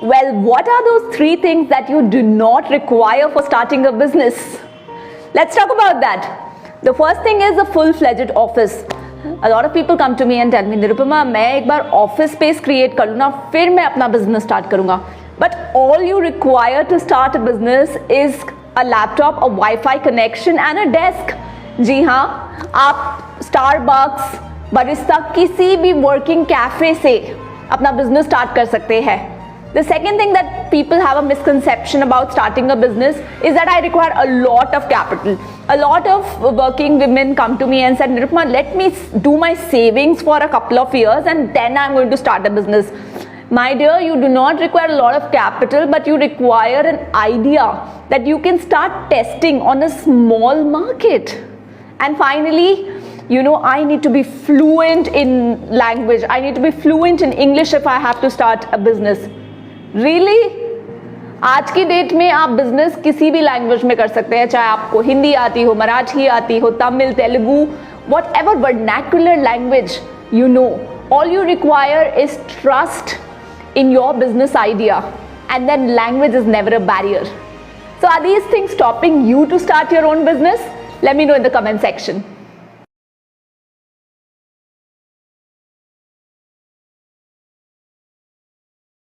Well, what are those 3 things that you do not require for starting a business? Let's talk about that. The first thing is a full-fledged office. A lot of people come to me and tell me, Nirupama, मैं एक बार office space create कर लूँ ना, फिर मैं अपना business start करूँगा. But all you require to start a business is a laptop, a Wi-Fi connection and a desk. जी हाँ, आप Starbucks, barista, किसी भी working cafe से अपना business start कर सकते हैं. The second thing that people have a misconception about starting a business is that I require a lot of capital. A lot of working women come to me and said, Nirupama, let me do my savings for a couple of years and then I'm going to start a business. My dear, you do not require a lot of capital, but you require an idea that you can start testing on a small market. And finally, I need to be fluent in language. I need to be fluent in English if I have to start a business. Really? आज की date में आप business किसी भी language में कर सकते हैं, चाहे आपको हिंदी आती हो, मराठी आती हो, Tamil, Telugu, whatever vernacular language you know. All you require is trust in your business idea, and then language is never a barrier. So are these things stopping you to start your own business? Let me know in the comment section.